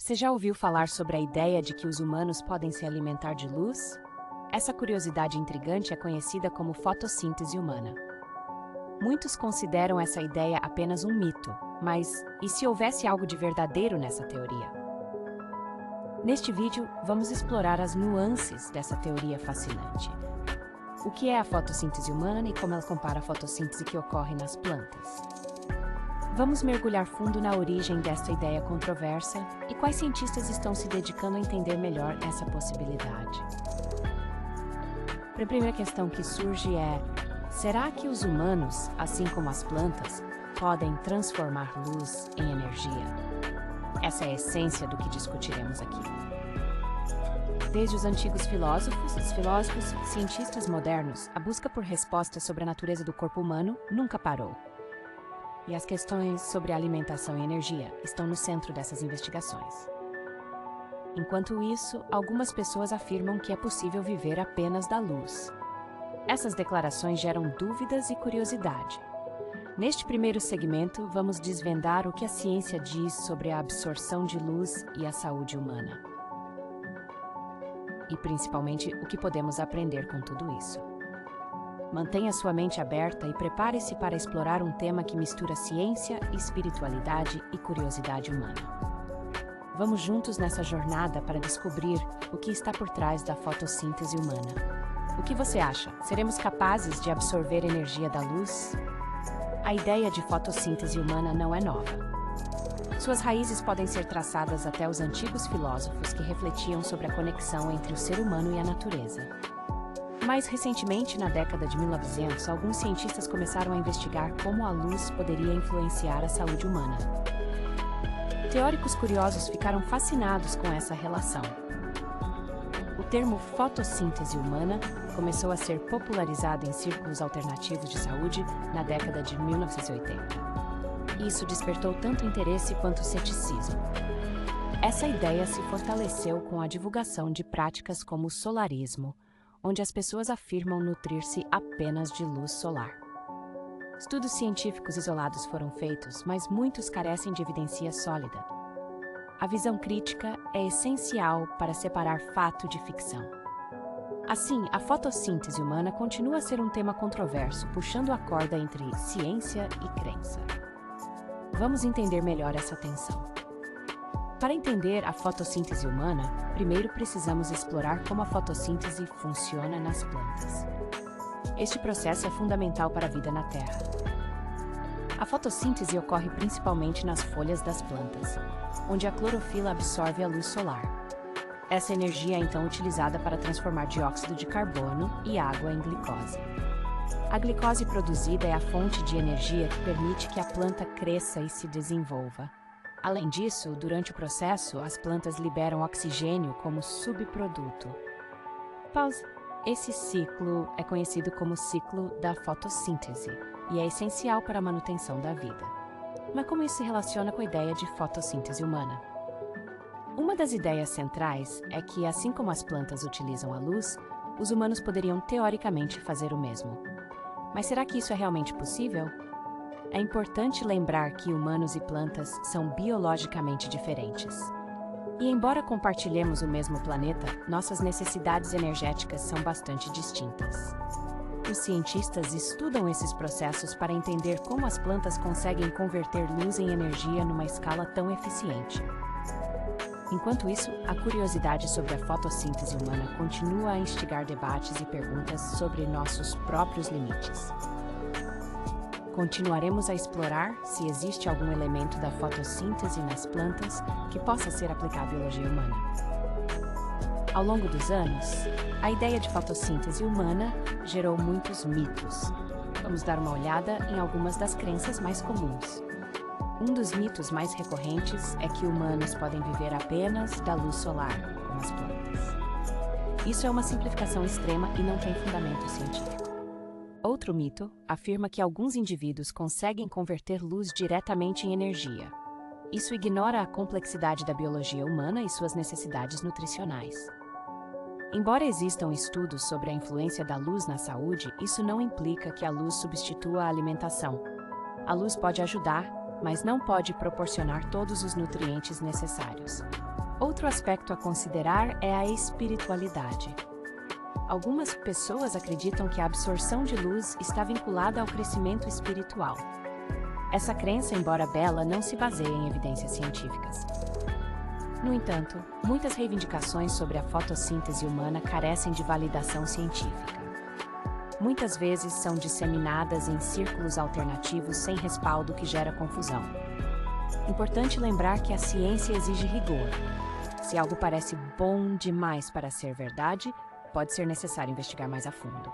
Você já ouviu falar sobre a ideia de que os humanos podem se alimentar de luz? Essa curiosidade intrigante é conhecida como fotossíntese humana. Muitos consideram essa ideia apenas um mito, mas e se houvesse algo de verdadeiro nessa teoria? Neste vídeo, vamos explorar as nuances dessa teoria fascinante. O que é a fotossíntese humana e como ela compara a fotossíntese que ocorre nas plantas? Vamos mergulhar fundo na origem desta ideia controversa e quais cientistas estão se dedicando a entender melhor essa possibilidade. A primeira questão que surge é: será que os humanos, assim como as plantas, podem transformar luz em energia? Essa é a essência do que discutiremos aqui. Desde os antigos filósofos, cientistas modernos, a busca por respostas sobre a natureza do corpo humano nunca parou. E as questões sobre alimentação e energia estão no centro dessas investigações. Enquanto isso, algumas pessoas afirmam que é possível viver apenas da luz. Essas declarações geram dúvidas e curiosidade. Neste primeiro segmento, vamos desvendar o que a ciência diz sobre a absorção de luz e a saúde humana. E principalmente o que podemos aprender com tudo isso. Mantenha sua mente aberta e prepare-se para explorar um tema que mistura ciência, espiritualidade e curiosidade humana. Vamos juntos nessa jornada para descobrir o que está por trás da fotossíntese humana. O que você acha? Seremos capazes de absorver energia da luz? A ideia de fotossíntese humana não é nova. Suas raízes podem ser traçadas até os antigos filósofos que refletiam sobre a conexão entre o ser humano e a natureza. Mais recentemente, na década de 1900, alguns cientistas começaram a investigar como a luz poderia influenciar a saúde humana. Teóricos curiosos ficaram fascinados com essa relação. O termo fotossíntese humana começou a ser popularizado em círculos alternativos de saúde na década de 1980. Isso despertou tanto interesse quanto ceticismo. Essa ideia se fortaleceu com a divulgação de práticas como o solarismo, onde as pessoas afirmam nutrir-se apenas de luz solar. Estudos científicos isolados foram feitos, mas muitos carecem de evidência sólida. A visão crítica é essencial para separar fato de ficção. Assim, a fotossíntese humana continua a ser um tema controverso, puxando a corda entre ciência e crença. Vamos entender melhor essa tensão. Para entender a fotossíntese humana, primeiro precisamos explorar como a fotossíntese funciona nas plantas. Este processo é fundamental para a vida na Terra. A fotossíntese ocorre principalmente nas folhas das plantas, onde a clorofila absorve a luz solar. Essa energia é então utilizada para transformar dióxido de carbono e água em glicose. A glicose produzida é a fonte de energia que permite que a planta cresça e se desenvolva. Além disso, durante o processo, as plantas liberam oxigênio como subproduto. Pause. Esse ciclo é conhecido como ciclo da fotossíntese e é essencial para a manutenção da vida. Mas como isso se relaciona com a ideia de fotossíntese humana? Uma das ideias centrais é que, assim como as plantas utilizam a luz, os humanos poderiam teoricamente fazer o mesmo. Mas será que isso é realmente possível? É importante lembrar que humanos e plantas são biologicamente diferentes. E embora compartilhemos o mesmo planeta, nossas necessidades energéticas são bastante distintas. Os cientistas estudam esses processos para entender como as plantas conseguem converter luz em energia numa escala tão eficiente. Enquanto isso, a curiosidade sobre a fotossíntese humana continua a instigar debates e perguntas sobre nossos próprios limites. Continuaremos a explorar se existe algum elemento da fotossíntese nas plantas que possa ser aplicado à biologia humana. Ao longo dos anos, a ideia de fotossíntese humana gerou muitos mitos. Vamos dar uma olhada em algumas das crenças mais comuns. Um dos mitos mais recorrentes é que humanos podem viver apenas da luz solar, como as plantas. Isso é uma simplificação extrema e não tem fundamento científico. Outro mito afirma que alguns indivíduos conseguem converter luz diretamente em energia. Isso ignora a complexidade da biologia humana e suas necessidades nutricionais. Embora existam estudos sobre a influência da luz na saúde, isso não implica que a luz substitua a alimentação. A luz pode ajudar, mas não pode proporcionar todos os nutrientes necessários. Outro aspecto a considerar é a espiritualidade. Algumas pessoas acreditam que a absorção de luz está vinculada ao crescimento espiritual. Essa crença, embora bela, não se baseia em evidências científicas. No entanto, muitas reivindicações sobre a fotossíntese humana carecem de validação científica. Muitas vezes são disseminadas em círculos alternativos sem respaldo, que gera confusão. Importante lembrar que a ciência exige rigor. Se algo parece bom demais para ser verdade, pode ser necessário investigar mais a fundo.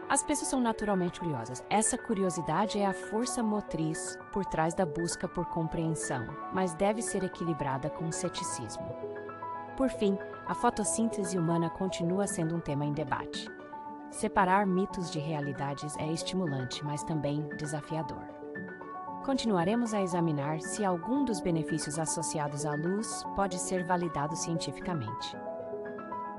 As pessoas são naturalmente curiosas. Essa curiosidade é a força motriz por trás da busca por compreensão, mas deve ser equilibrada com ceticismo. Por fim, a fotossíntese humana continua sendo um tema em debate. Separar mitos de realidades é estimulante, mas também desafiador. Continuaremos a examinar se algum dos benefícios associados à luz pode ser validado cientificamente.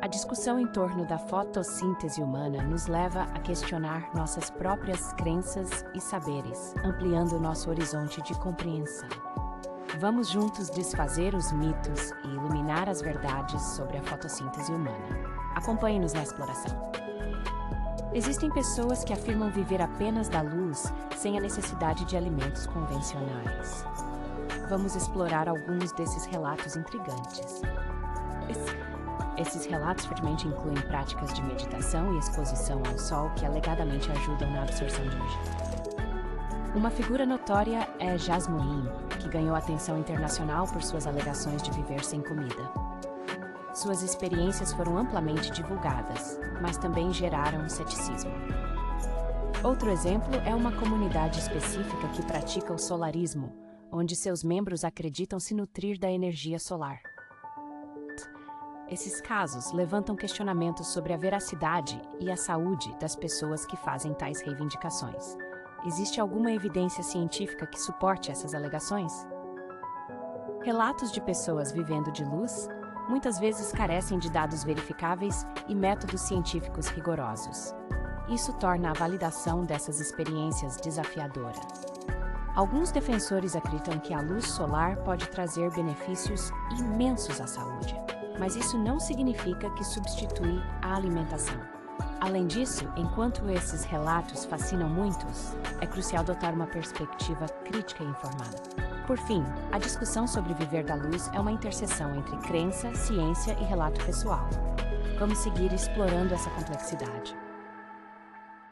A discussão em torno da fotossíntese humana nos leva a questionar nossas próprias crenças e saberes, ampliando nosso horizonte de compreensão. Vamos juntos desfazer os mitos e iluminar as verdades sobre a fotossíntese humana. Acompanhe-nos na exploração. Existem pessoas que afirmam viver apenas da luz, sem a necessidade de alimentos convencionais. Vamos explorar alguns desses relatos intrigantes. Esses relatos frequentemente incluem práticas de meditação e exposição ao sol que alegadamente ajudam na absorção de energia. Uma figura notória é Jasmine, que ganhou atenção internacional por suas alegações de viver sem comida. Suas experiências foram amplamente divulgadas, mas também geraram ceticismo. Outro exemplo é uma comunidade específica que pratica o solarismo, onde seus membros acreditam se nutrir da energia solar. Esses casos levantam questionamentos sobre a veracidade e a saúde das pessoas que fazem tais reivindicações. Existe alguma evidência científica que suporte essas alegações? Relatos de pessoas vivendo de luz muitas vezes carecem de dados verificáveis e métodos científicos rigorosos. Isso torna a validação dessas experiências desafiadora. Alguns defensores acreditam que a luz solar pode trazer benefícios imensos à saúde, mas isso não significa que substitui a alimentação. Além disso, enquanto esses relatos fascinam muitos, é crucial adotar uma perspectiva crítica e informada. Por fim, a discussão sobre viver da luz é uma interseção entre crença, ciência e relato pessoal. Vamos seguir explorando essa complexidade.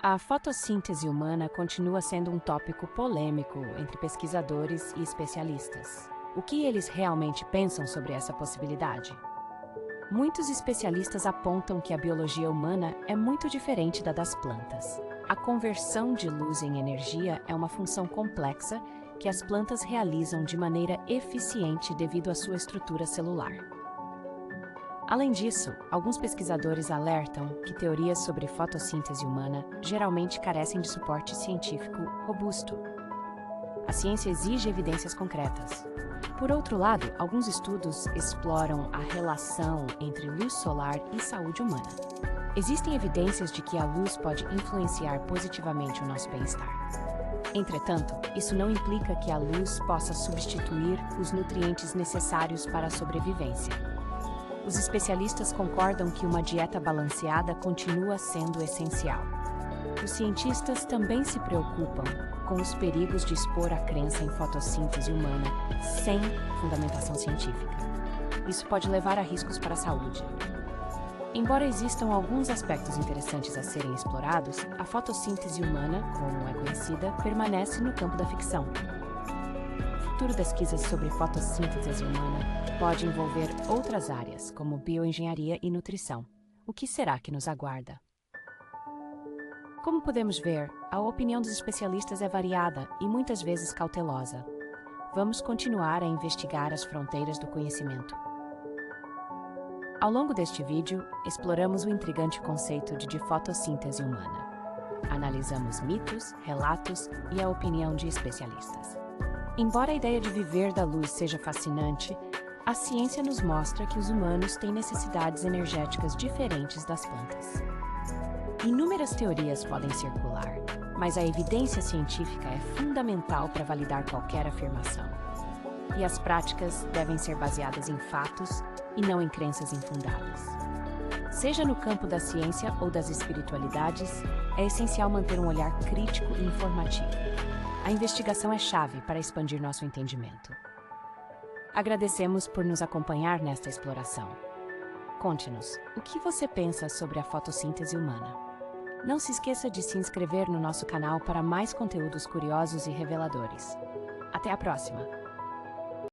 A fotossíntese humana continua sendo um tópico polêmico entre pesquisadores e especialistas. O que eles realmente pensam sobre essa possibilidade? Muitos especialistas apontam que a biologia humana é muito diferente da das plantas. A conversão de luz em energia é uma função complexa que as plantas realizam de maneira eficiente devido à sua estrutura celular. Além disso, alguns pesquisadores alertam que teorias sobre fotossíntese humana geralmente carecem de suporte científico robusto. A ciência exige evidências concretas. Por outro lado, alguns estudos exploram a relação entre luz solar e saúde humana. Existem evidências de que a luz pode influenciar positivamente o nosso bem-estar. Entretanto, isso não implica que a luz possa substituir os nutrientes necessários para a sobrevivência. Os especialistas concordam que uma dieta balanceada continua sendo essencial. Os cientistas também se preocupam com os perigos de expor a crença em fotossíntese humana sem fundamentação científica. Isso pode levar a riscos para a saúde. Embora existam alguns aspectos interessantes a serem explorados, a fotossíntese humana, como é conhecida, permanece no campo da ficção. Futuras pesquisas sobre fotossíntese humana pode envolver outras áreas, como bioengenharia e nutrição. O que será que nos aguarda? Como podemos ver, a opinião dos especialistas é variada e muitas vezes cautelosa. Vamos continuar a investigar as fronteiras do conhecimento. Ao longo deste vídeo, exploramos o intrigante conceito de fotossíntese humana. Analisamos mitos, relatos e a opinião de especialistas. Embora a ideia de viver da luz seja fascinante, a ciência nos mostra que os humanos têm necessidades energéticas diferentes das plantas. Inúmeras teorias podem circular, mas a evidência científica é fundamental para validar qualquer afirmação. E as práticas devem ser baseadas em fatos e não em crenças infundadas. Seja no campo da ciência ou das espiritualidades, é essencial manter um olhar crítico e informativo. A investigação é chave para expandir nosso entendimento. Agradecemos por nos acompanhar nesta exploração. Conte-nos, o que você pensa sobre a fotossíntese humana? Não se esqueça de se inscrever no nosso canal para mais conteúdos curiosos e reveladores. Até a próxima!